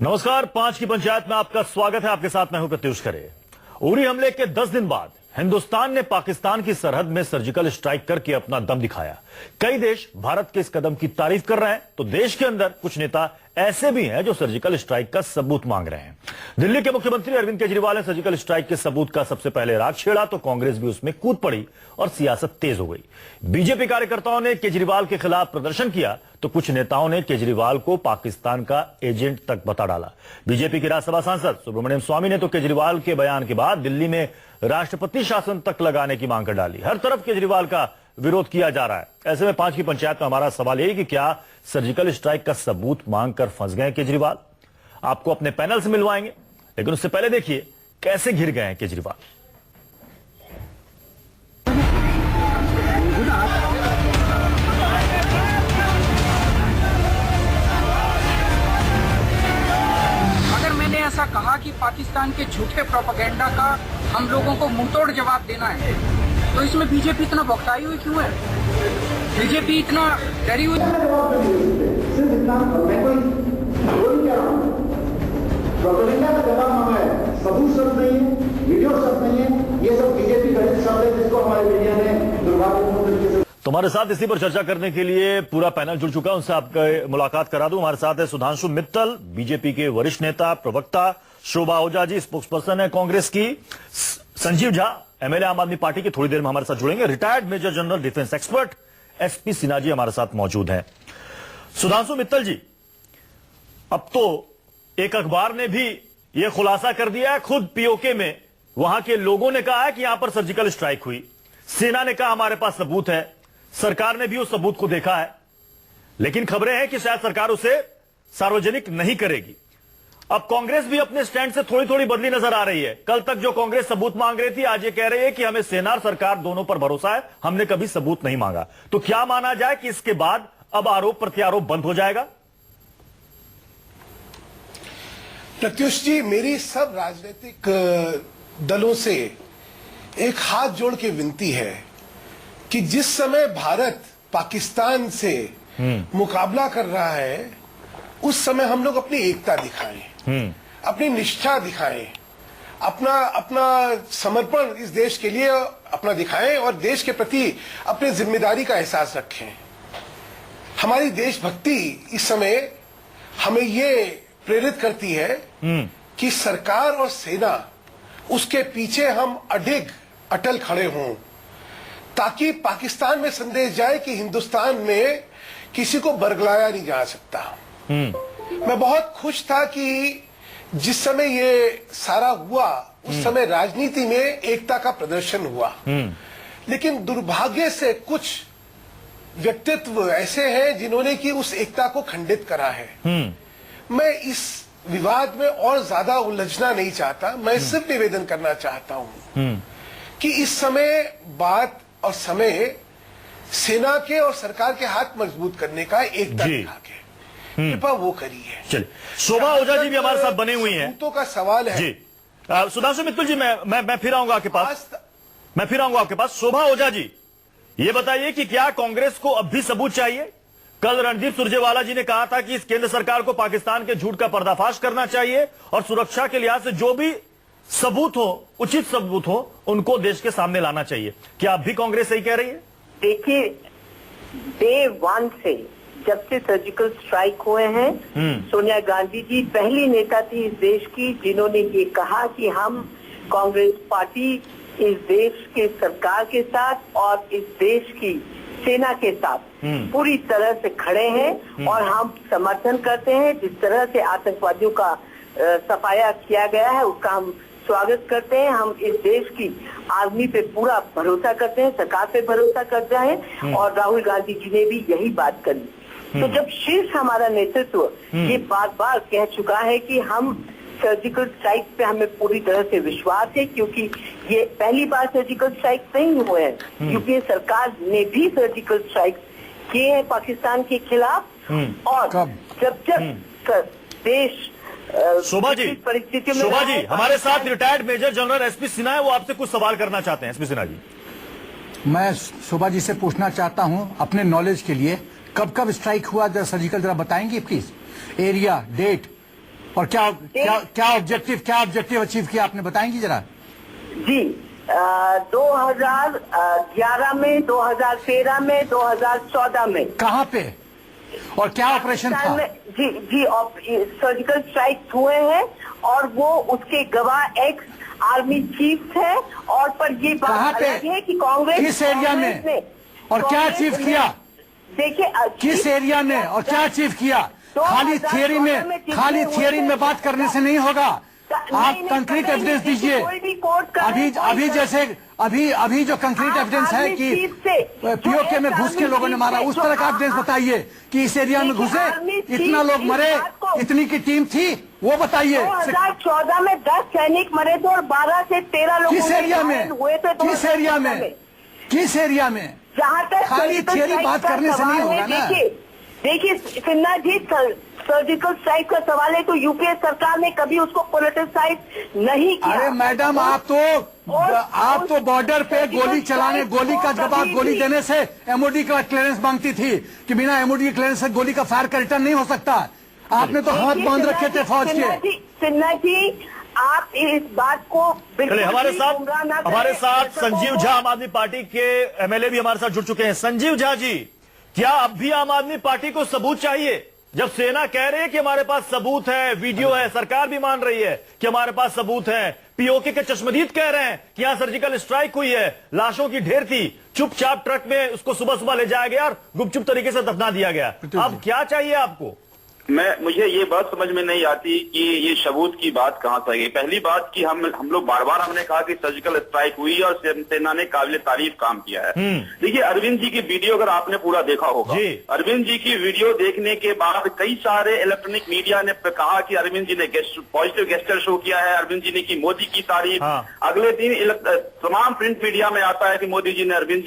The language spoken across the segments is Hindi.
नमस्कार, 5 की पंचायत में आपका स्वागत है। आपके साथ मैं हूं प्रत्युष खरे। उरी हमले के 10 दिन बाद हिंदुस्तान ने पाकिस्तान की सरहद में सर्जिकल स्ट्राइक करके अपना दम दिखाया। कई देश भारत के इस कदम की तारीफ कर रहे हैं, तो देश के अंदर कुछ नेता ऐसे भी हैं जो सर्जिकल स्ट्राइक का सबूत मांग रहे हैं। दिल्ली के मुख्यमंत्री अरविंद केजरीवाल ने सर्जिकल स्ट्राइक के सबूत का सबसे पहले राग छेड़ा, तो कांग्रेस भी उसमें कूद पड़ी और सियासत तेज हो गई। बीजेपी कार्यकर्ताओं ने केजरीवाल के खिलाफ प्रदर्शन किया, तो कुछ नेताओं ने केजरीवाल को पाकिस्तान का एजेंट तक बता डाला। बीजेपी के राज्यसभा सांसद सुब्रमण्यम स्वामी ने तो केजरीवाल के बयान के बाद दिल्ली में राष्ट्रपति शासन तक लगाने की मांग कर डाली। हर तरफ केजरीवाल का विरोध किया जा रहा है। ऐसे में 5 की पंचायत में हमारा सवाल यही कि क्या सर्जिकल स्ट्राइक का सबूत मांगकर फंस गए केजरीवाल? आपको अपने पैनल से मिलवाएंगे, लेकिन उससे पहले देखिए कैसे घिर गए हैं केजरीवाल। अगर मैंने ऐसा कहा कि पाकिस्तान के झूठे प्रोपेगेंडा का हम लोगों को मुंहतोड़ जवाब देना है, तो इसमें बीजेपी इतना बौखलाई हुई क्यों है? बीजेपी इतना डरी हुई? सिर्फ इतना मैं कोई बोल क्या रहा हूँ, प्रोपेगेंडा का जवाब मांगा है, सबूत शब्द नहीं है, वीडियो शब्द नहीं है, ये सब बीजेपी गलत शब्द है जिसको हमारे मीडिया ने दुर्भाग्यपूर्ण तरीके से। तुम्हारे साथ इसी पर चर्चा करने के लिए पूरा पैनल जुड़ चुका है, उनसे आपका मुलाकात करा दूं। हमारे साथ है सुधांशु मित्तल, बीजेपी के वरिष्ठ नेता प्रवक्ता, शोभा ओझा जी स्पोक्स पर्सन है कांग्रेस की, संजीव झा एमएलए आम आदमी पार्टी के, थोड़ी देर में हमारे साथ जुड़ेंगे, retired major general defence expert SP Sinha ji हमारे साथ मौजूद हैं। सुधांशु मित्तल जी, अब तो एक अखबार ने भी यह खुलासा कर दिया है, खुद पीओके में वहां के लोगों ने कहा है कि यहां पर सर्जिकल स्ट्राइक हुई। सेना ने कहा हमारे पास सबूत है, सरकार ने भी उस सबूत को देखा है, लेकिन खबरें हैं कि शायद सरकार उसे सार्वजनिक नहीं करेगी। अब कांग्रेस भी अपने स्टैंड से थोड़ी थोड़ी बदली नजर आ रही है। कल तक जो कांग्रेस सबूत मांग रही थी, आज ये कह रही है कि हमें सेना और सरकार दोनों पर भरोसा है, हमने कभी सबूत नहीं मांगा। तो क्या माना जाए कि इसके बाद अब आरोप प्रत्यारोप बंद हो जाएगा? प्रत्युष जी, मेरी सब राजनीतिक दलों से एक हाथ जोड़ के विनती है कि जिस समय भारत पाकिस्तान से मुकाबला कर रहा है, उस समय हम लोग अपनी एकता दिखाएं, अपनी निष्ठा दिखाएं, अपना समर्पण इस देश के लिए अपना दिखाएं और देश के प्रति अपनी जिम्मेदारी का एहसास रखें। हमारी देशभक्ति इस समय हमें ये प्रेरित करती है कि सरकार और सेना उसके पीछे हम अटल खड़े हों, ताकि पाकिस्तान में संदेश जाए कि हिंदुस्तान में किसी को बरगलाया नहीं जा सकता। मैं बहुत खुश था कि जिस समय ये सारा हुआ, उस समय राजनीति में एकता का प्रदर्शन हुआ, लेकिन दुर्भाग्य से कुछ व्यक्तित्व ऐसे हैं जिन्होंने कि उस एकता को खंडित करा है। मैं इस विवाद में और ज्यादा उलझना नहीं चाहता। मैं सिर्फ निवेदन करना चाहता हूं कि इस समय बात और समय सेना के और सरकार के हाथ मजबूत करने का एकता दिखा के कृपा वो करिए। चलिए, शोभा ओझा जी भी हमारे साथ बने हुई हैं। तो का सवाल है जी। सुधांशु मित्तल जी, मैं फिर आऊंगा आपके पास। शोभा ओझा जी, ये बताइए कि क्या कांग्रेस को अब भी सबूत चाहिए? कल रणदीप सुरजेवाला जी ने कहा था कि इस केंद्र सरकार को पाकिस्तान के झूठ का पर्दाफाश करना चाहिए और सुरक्षा के लिहाज से जो भी सबूत हो, उचित सबूत हो, उनको देश के सामने लाना चाहिए। क्या अब भी कांग्रेस सही कह रही है? देखिए, डे 1 से जब से सर्जिकल स्ट्राइक हुए हैं, सोनिया गांधी जी पहली नेता थी इस देश की जिन्होंने ये कहा कि हम कांग्रेस पार्टी इस देश के सरकार के साथ और इस देश की सेना के साथ पूरी तरह से खड़े हैं और हम समर्थन करते हैं। जिस तरह से आतंकवादियों का सफाया किया गया है, उसका हम स्वागत करते हैं। हम इस देश की आर्मी पे पूरा भरोसा करते हैं, सरकार पे भरोसा करते हैं और राहुल गांधी जी ने भी यही बात करी। तो जब शीर्ष हमारा नेतृत्व ये बार कह चुका है कि हम सर्जिकल स्ट्राइक पे हमें पूरी तरह से विश्वास है, क्योंकि ये पहली बार सर्जिकल स्ट्राइक नहीं हुए हैं, यूपीए सरकार ने भी सर्जिकल स्ट्राइक किए हैं पाकिस्तान के खिलाफ। और जब देश शोभा जी हमारे साथ retired major general SP Sinha है, वो आपसे कुछ सवाल करना चाहते हैं। एसपी सिन्हा जी, मैं शोभा जी से पूछना चाहता हूं अपने नॉलेज के लिए, कब स्ट्राइक हुआ, जरा सर्जिकल जरा बताएंगे प्लीज, एरिया, डेट? और क्या ऑब्जेक्टिव अचीव किया आपने, बताएंगी जरा? जी 2011 में, 2013 में, 2014 में कहाँ पे और क्या ऑपरेशन था? जी सर्जिकल स्ट्राइक हुए हैं और वो उसके गवाह एक्स आर्मी चीफ है। और पर ये बात अलग है कि कांग्रेस किस एरिया में और क्या अचीव किया? देखिए किस एरिया में और क्या अचीव किया? खाली थियरी में बात करने से नहीं होगा, आप कंक्रीट एविडेंस दीजिए। अभी जो कंक्रीट एविडेंस है कि पीओके में घुस के लोगों ने मारा, उस तरह का एविडेंस बताइए कि इस एरिया में घुसे, इतना लोग मरे, इतनी की टीम थी, वो बताइए। 2014 में 10 सैनिक मरे थे और 12 से 13 लोग किस एरिया में हुए थे। किस एरिया में? जहाँ तक खाली थियरी बात करने से नहीं होगा ना। देखिए सिन्हा जी, सर्जिकल स्ट्राइक का सवाल है तो यूपीए सरकार ने कभी उसको पॉलिटिसाइज नहीं किया। अरे मैडम, आप तो बॉर्डर पे गोली का जवाब गोली देने से एमओडी का क्लियरेंस मांगती थी कि बिना एमओडी क्लियरेंस से गोली का फायर का रिटर्न नहीं हो सकता। आपने तो हाथ बांध रखे थे फौज के। सिन्हा जी, आप इस बात को बिल्कुल हमारे साथ संजीव झा, आम आदमी पार्टी के एमएलए भी हमारे साथ जुड़ चुके हैं। संजीव झा जी, क्या अब भी आम आदमी पार्टी को सबूत चाहिए? जब सेना कह रही है कि हमारे पास सबूत है, वीडियो है, सरकार भी मान रही है कि हमारे पास सबूत है, पीओके के चश्मदीद कह रहे हैं कि यहां सर्जिकल स्ट्राइक हुई है, लाशों की ढेर थी, चुपचाप ट्रक में उसको सुबह सुबह ले जाया गया और गुपचुप तरीके से दफना दिया गया। अब क्या चाहिए आपको? मुझे ये बात समझ में नहीं आती कि ये सबूत की बात कहाँ से आई। पहली बात कि हम लोग बार बार हमने कहा कि सर्जिकल स्ट्राइक हुई और सेना ने काबिल तारीफ काम किया है। देखिए, अरविंद जी की वीडियो अगर आपने पूरा देखा होगा, अरविंद जी की वीडियो देखने के बाद कई सारे इलेक्ट्रॉनिक मीडिया ने कहा कि अरविंद जी ने पॉजिटिव गेस्चर शो किया है, अरविंद जी ने की मोदी की तारीफ। अगले दिन तमाम प्रिंट मीडिया में आता है कि मोदी जी ने अरविंद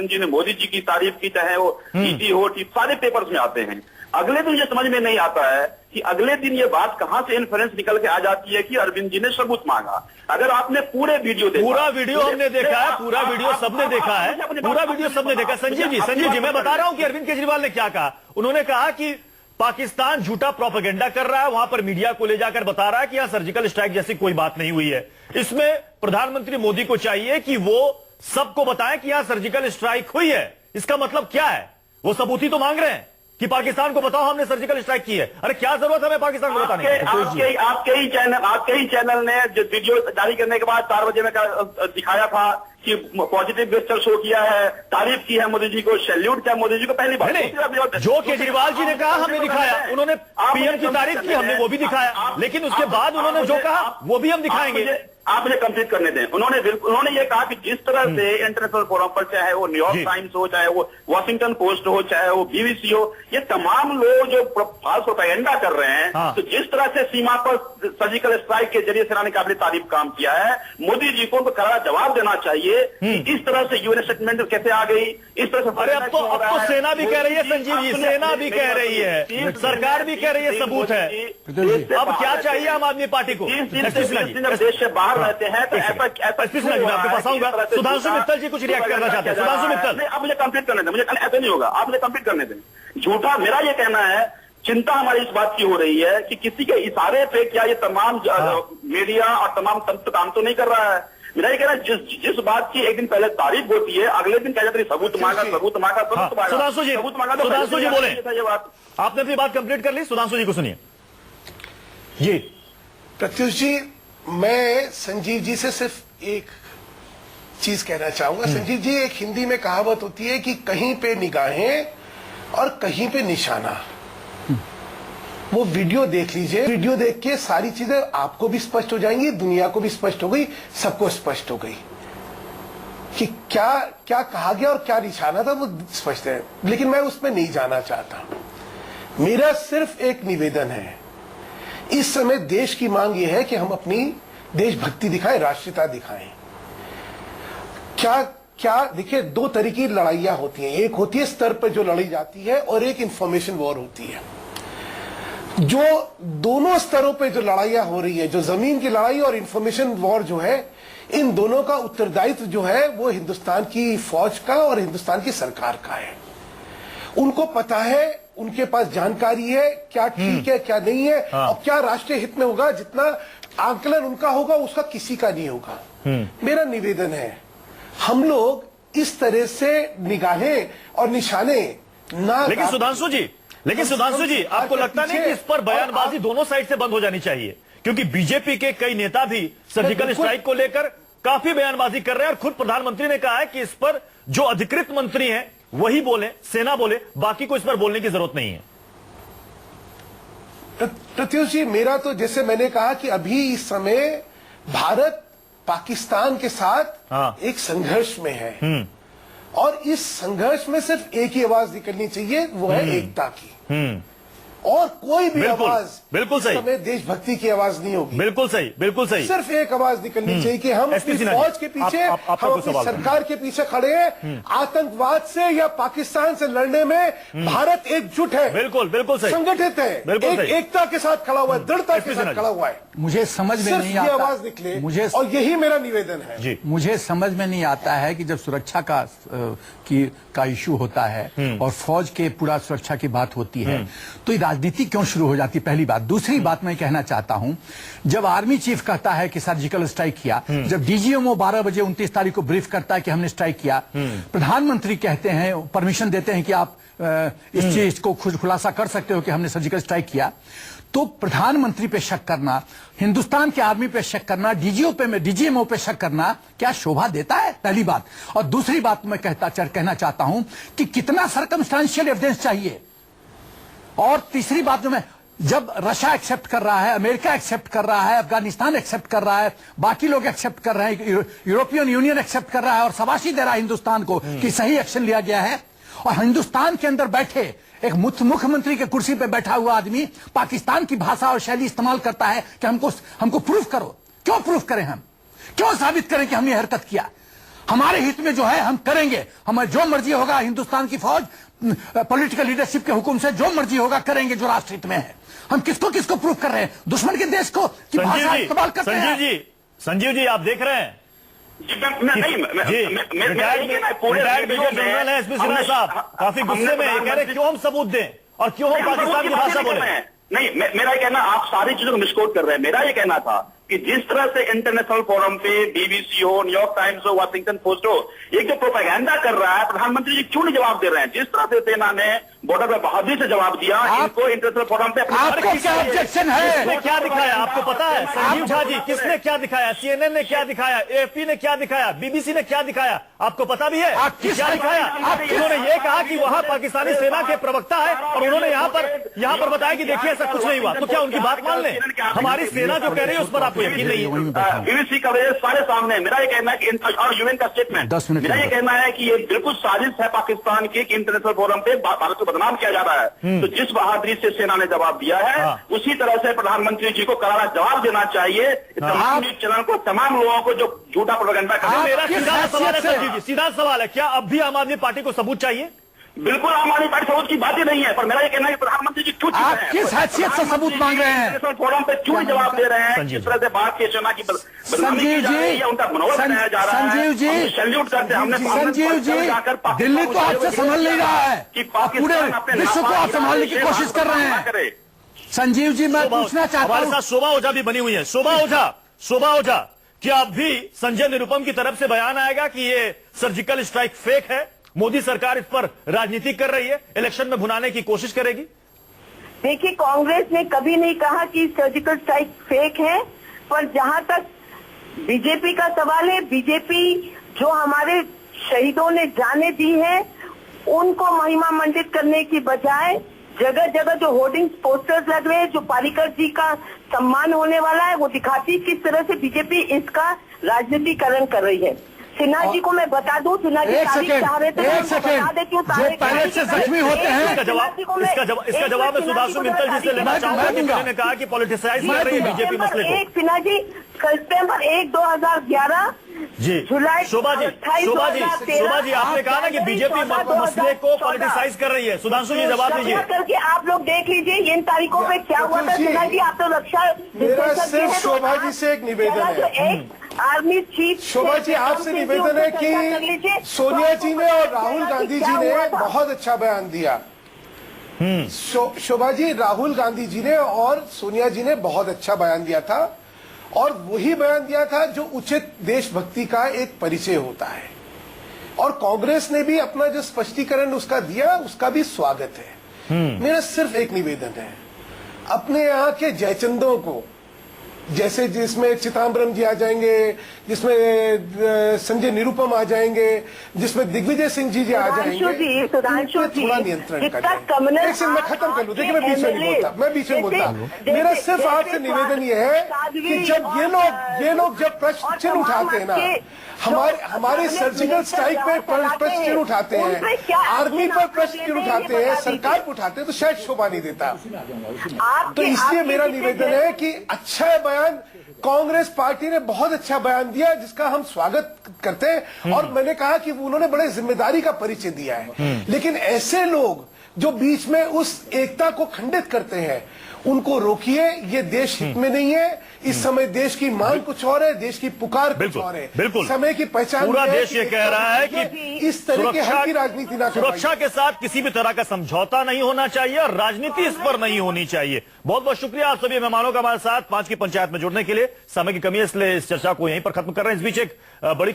जी ने मोदी जी की तारीफ की, चाहे वो टीटी हो, सारे पेपर्स में आते हैं। अगले दिन ये समझ में नहीं आता है कि अगले दिन ये बात कहां से इन्फ्लुएंस निकल के आ जाती है कि अरविंद जी ने सबूत मांगा। अगर आपने पूरे वीडियो देखा, पूरा वीडियो हमने देखा है, पूरा वीडियो सबने देखा है, पूरा वीडियो सबने देखा। संजीव जी, मैं बता रहा हूं कि अरविंद केजरीवाल ने क्या कहा। उन्होंने कहा कि पाकिस्तान झूठा प्रोपेगेंडा कर रहा है, वहां पर मीडिया को ले जाकर बता रहा है कि यहां सर्जिकल स्ट्राइक जैसी कोई बात नहीं हुई है। इसमें प्रधानमंत्री मोदी को चाहिए कि वो सबको बताएं कि यहां सर्जिकल स्ट्राइक हुई है। इसका मतलब क्या है? वो सबूत ही तो मांग रहे हैं कि पाकिस्तान को बताओ हमने सर्जिकल स्ट्राइक की है। अरे क्या जरूरत है हमें पाकिस्तान को बताने की? आपके ही चैनल ने जो वीडियो जारी करने के बाद 4 बजे में दिखाया था कि पॉजिटिव गेस्चर शो किया है, तारीफ की है मोदी जी को, सैल्यूट किया मोदी जी को। पहली बात जो केजरीवाल जी ने कहा हमने दिखाया, उन्होंने पीएम की तारीफ की, हमने वो भी दिखाया, लेकिन उसके बाद उन्होंने जो कहा वो भी हम दिखाएंगे। आप मुझे कंप्लीट करने दें। उन्होंने ये कहा कि जिस तरह से इंटरनेशनल फोरम पर, चाहे वो न्यूयॉर्क टाइम्स हो, चाहे वो वॉशिंगटन पोस्ट हो, चाहे वो बीबीसी हो, ये तमाम लोग जो फाल्स प्रोपेगेंडा कर रहे हैं, तो जिस तरह से सीमा पर सर्जिकल स्ट्राइक के जरिए सेना ने काबिल तारीफ काम किया है, मोदी जी को करारा जवाब देना चाहिए कि इस तरह से यूएन स्टेटमेंट कैसे आ गई, इस तरह से। अरे अब तो सेना भी कह रही है, संजीव जी, सेना भी कह रही है, सरकार भी कह रही है, सबूत है। अब क्या चाहिए आम आदमी पार्टी को? देश से बाहर रहते हैं तो ऐसा आपके पास आऊंगा। सुधांशु मित्तल जी कुछ रिएक्ट करना चाहते हैं। सुधांशु मित्तल, आप मुझे कंप्लीट करने दें, मुझे ऐसा नहीं होगा, आप मुझे कंप्लीट करने दें। झूठा, मेरा ये कहना है, चिंता हमारी इस बात की हो रही है कि किसी के इशारे पे क्या ये तमाम मीडिया और तमाम तंत्र काम तो नहीं कर रहा है। मेरा ये कहना है, जिस बात की एक दिन पहले तारीफ होती है, अगले दिन क्या जाता है सबूत मांगा। सुधांशु जी बोले, ये बात आपने अपनी बात कंप्लीट कर ली। सुधांशु जी को सुनिए जी। प्रत्युष जी, मैं संजीव जी से सिर्फ एक चीज कहना चाहूंगा। संजीव जी, एक हिंदी में कहावत होती है कि कहीं पे निगाहें और कहीं पे निशाना। वो वीडियो देख लीजिए, वीडियो देख के सारी चीजें आपको भी स्पष्ट हो जाएंगी, दुनिया को भी स्पष्ट हो गई, सबको स्पष्ट हो गई कि क्या क्या कहा गया और क्या निशाना था, वो स्पष्ट है। लेकिन मैं उसमें नहीं जाना चाहता। मेरा सिर्फ एक निवेदन है, इस समय देश की मांग यह है कि हम अपनी देशभक्ति दिखाएं, राष्ट्रीयता दिखाएं। क्या देखिए, 2 तरह की लड़ाइयां होती हैं। एक होती है स्तर पर जो लड़ी जाती है और एक इंफॉर्मेशन वॉर होती है। जो दोनों स्तरों पे जो लड़ाइयां हो रही है, जो जमीन की लड़ाई और इंफॉर्मेशन वॉर जो है, इन दोनों का उत्तरदायित्व जो है वो हिंदुस्तान की फौज का और हिंदुस्तान की सरकार का है। उनको पता है उनके पास जानकारी है, क्या ठीक है क्या नहीं है, और क्या राष्ट्रीय हित में होगा। जितना आकलन उनका होगा उसका किसी का नहीं होगा। मेरा निवेदन है, हम लोग इस तरह से निगाहें और निशाने ना। लेकिन सुधांशु जी आपको लगता नहीं कि इस पर बयानबाजी दोनों साइड से बंद हो जानी चाहिए? क्योंकि बीजेपी के कई नेता भी सर्जिकल स्ट्राइक को लेकर काफी बयानबाजी कर रहे हैं और खुद प्रधानमंत्री ने कहा है कि इस पर जो अधिकृत मंत्री हैं वही बोले, सेना बोले, बाकी को इस पर बोलने की जरूरत नहीं है। प्रत्युष जी, मेरा तो जैसे मैंने कहा कि अभी इस समय भारत पाकिस्तान के साथ एक संघर्ष में है, और इस संघर्ष में सिर्फ एक ही आवाज निकलनी चाहिए, वो है एकता की। और कोई भी आवाज बिल्कुल सही, समय देशभक्ति की आवाज नहीं होगी। बिल्कुल सही। सिर्फ एक आवाज निकलनी चाहिए कि हम अपनी फौज के पीछे, हम अपनी सरकार के पीछे खड़े हैं। आतंकवाद से या पाकिस्तान से लड़ने में भारत एकजुट है, बिल्कुल सही, संगठित है, एकता के साथ खड़ा हुआ है, दृढ़ता के साथ खड़ा हुआ है। मुझे समझ में नहीं आता, आवाज निकले, और यही मेरा निवेदन है। मुझे समझ में नहीं आता है कि जब सुरक्षा का इशू होता है और फौज के पूरा सुरक्षा की बात होती है तो राजनीति क्यों शुरू हो जाती है? पहली बात। दूसरी बात मैं कहना चाहता हूं, जब आर्मी चीफ कहता है कि सर्जिकल स्ट्राइक किया, जब डीजीएमओ 12 बजे 29 तारीख को ब्रीफ करता है कि हमने स्ट्राइक किया, प्रधानमंत्री कहते हैं, परमिशन देते हैं कि आप इस चीज को खुलासा कर सकते हो कि हमने सर्जिकल स्ट्राइक किया, तो प्रधानमंत्री पे शक करना, हिंदुस्तान के आर्मी पे शक करना, डीजीएमओ पे शक करना क्या शोभा देता है? पहली बात। और दूसरी बात मैं कहना चाहता हूं कि कितना सर्कमस्टेंशियल एविडेंस चाहिए। और तीसरी बात, जब रशिया एक्सेप्ट कर रहा है, अमेरिका एक्सेप्ट कर रहा है, अफगानिस्तान एक्सेप्ट कर रहा है, बाकी लोग एक्सेप्ट कर रहे हैं, यूरोपियन यूनियन एक्सेप्ट कर रहा है और शाबाशी दे रहा है हिंदुस्तान को कि सही एक्शन लिया गया है, और हिंदुस्तान के अंदर बैठे एक मुख्यमंत्री के कुर्सी पे बैठा हुआ आदमी पाकिस्तान की भाषा और शैली इस्तेमाल करता है कि हमको प्रूफ करो। क्यों प्रूफ करें? हम क्यों साबित करें कि हमने ये हरकत किया? हमारे हित में जो है हम करेंगे, हमें जो मर्जी होगा, हिंदुस्तान की फौज पॉलिटिकल लीडरशिप के हुक्म से जो मर्जी होगा करेंगे जो राष्ट्र हित में है। हम किसको प्रूफ कर रहे हैं? दुश्मन के देश को की भाषा इस्तेमाल करते हैं। संजीव जी आप देख रहे हैं, काफी गुस्से में कह रहे क्यों हम सबूत दें और क्यों हम पाकिस्तान की भाषा बोले। नहीं, मेरा कहना, आप सारी चीजों को मिसकोट कर रहे हैं। मेरा ये कहना था कि जिस तरह से इंटरनेशनल फोरम पे बीबीसी हो, न्यूयॉर्क टाइम्स हो, वाशिंगटन पोस्ट हो, एक जो प्रोपेगेंडा कर रहा है, प्रधानमंत्री जी क्यों नहीं जवाब दे रहे हैं? जिस तरह से सेना ने बॉर्डर पर बहादुरी से जवाब दिया, इनको इंटरनेशनल फोरम पे आपको क्या ऑब्जेक्शन है? किसने क्या दिखाया आपको पता है? संजीव झा जी, किसने क्या दिखाया? CNN ने क्या दिखाया? AFP ने क्या दिखाया? BBC ने क्या दिखाया? आपको पता भी है क्या दिखाया? उन्होंने ये कहा कि वहां पाकिस्तानी सेना के प्रवक्ता है और उन्होंने यहाँ पर बताया कि देखिए ऐसा कुछ नहीं हुआ। तो क्या उनकी बात मान लें? हमारी सेना जो कह रही है उस पर आपको यकीन नहीं है? BBC कवरेज सारे सामने। मेरा ये कहना है कि और यूएन का स्टेटमेंट, मेरा ये कहना है कि ये बिल्कुल साजिश है पाकिस्तान की, इंटरनेशनल फोरम पे भारत को बदनाम किया जा रहा है। तो जिस बहादुरी से सेना ने जवाब दिया है, उसी तरह से प्रधानमंत्री जी को करारा जवाब देना चाहिए तमाम न्यूज चैनल को, तमाम लोगों को जो झूठा प्रोपेगेंडा कर रहे हैं। मेरा सीधा सवाल है संजीव जी, सीधा सवाल है, क्या अब भी आम आदमी पार्टी को सबूत चाहिए? बिल्कुल आम आदमी पार्टी सबूत की बात ही नहीं है, पर मेरा ये कहना है कि प्रधानमंत्री जी क्यों आप किस हैसियत से सबूत मांग रहे हैं? फोरम पे क्यों जवाब दे रहे हैं? किस तरह से भारत की सेना की संजीव जी, उनका मनोबल बनाया जा रहा है। संजीव जी, सैल्यूट करते हैं हमने। संजीव जी, दिल्ली तो आपसे संभल नहीं रहा है कि पूरे विश्व को आप संभालने की कोशिश कर रहे हैं। संजीव जी, मैं पूछना चाहता हूं, हमारे साथ शोभा ओझा भी बनी हुई है। शोभा ओझा, क्या अब भी संजय निरुपम की तरफ से बयान आएगा कि ये सर्जिकल स्ट्राइक फेक है, मोदी सरकार इस पर राजनीति कर रही है, इलेक्शन में भुनाने की कोशिश करेगी? देखिए, कांग्रेस ने कभी नहीं कहा कि सर्जिकल स्ट्राइक फेक है, पर जहां तक बीजेपी का सवाल है, बीजेपी जो हमारे शहीदों ने जाने दी है उनको महिमा मंडित करने की बजाय जगह जगह जो होर्डिंग्स, पोस्टर्स लग रहे हैं, जो पारीकर जी का सम्मान होने वाला है, वो दिखाती किस तरह से बीजेपी इसका राजनीतिकरण कर रही है। सिन्हा जी को मैं बता दूं, सिन्हा जी तारीख चाह रहे थे, एक सेकंड, जो पहले से जख्मी होते हैं, इसका जवाब मैं सुधांशु मित्तल जी से लेना चाहूंगा। उन्होंने कहा कि पॉलिटिसाइज कर रही है बीजेपी मसले को। सिन्हा जी, सितंबर 1, 2011 जी, जुलाई, शोभा जी, आपने कहा ना कि बीजेपी मसले को पॉलिटिसाइज कर रही है। सुधांशु जी जवाब दीजिए। करके आप लोग देख लीजिए इन तारीखों पे क्या हुआ था। सिन्हा जी, आप तो रक्षा शोभा जी से एक निवेदन है, आर्मी चीफ शोभा जी आपसे निवेदन है कि सोनिया जी ने और राहुल गांधी जी ने बहुत अच्छा बयान दिया शोभा जी, राहुल गांधी जी ने और सोनिया जी ने बहुत अच्छा बयान दिया था, और वही बयान दिया था जो उचित देशभक्ति का एक परिचय होता है। और कांग्रेस ने भी अपना जो स्पष्टीकरण उसका दिया, उसका भी स्वागत है। मेरा सिर्फ एक निवेदन है, अपने यहाँ के जयचंदों को, जैसे जिसमें चिदम्बरम जी आ जाएंगे, जिसमें संजय निरुपम आ जाएंगे, जिसमें दिग्विजय सिंह जी आ जाएंगे, उन पे थोड़ा नियंत्रण करें। एक सेकंड मैं खत्म कर लूं, देखिए मैं बीच में नहीं बोलता, मेरा सिर्फ आपसे निवेदन ये है कि जब ये लोग जब प्रश्न चिन्ह उठाते हैं ना, हमारे सर्जिकल स्ट्राइक पे प्रश्न चिन्ह उठाते हैं, आर्मी पर प्रश्न चिन्ह उठाते हैं, सरकार पर उठाते हैं, तो शायद शोभा नहीं देता। तो इसलिए मेरा निवेदन है कि अच्छा बयान, कांग्रेस पार्टी ने बहुत अच्छा बयान दिया जिसका हम स्वागत करते हैं, और मैंने कहा कि उन्होंने बड़े जिम्मेदारी का परिचय दिया है। लेकिन ऐसे लोग जो बीच में उस एकता को खंडित करते हैं, उनको रोकिए, ये देश हित में नहीं है। इस समय देश की मांग कुछ और है, देश की पुकार कुछ और है। बिल्कुल समय की पहचान पूरा देश ये कह रहा है कि इस तरह की हल्की राजनीति ना करवाइए। सुरक्षा के साथ किसी भी तरह का समझौता नहीं होना चाहिए और राजनीति इस पर नहीं होनी चाहिए। बहुत बहुत शुक्रिया आप सभी मेहमानों का हमारे साथ 5 की पंचायत में जुड़ने के लिए। समय की कमी है इसलिए इस चर्चा को यहीं पर खत्म कर रहे हैं। इस बीच एक बड़ी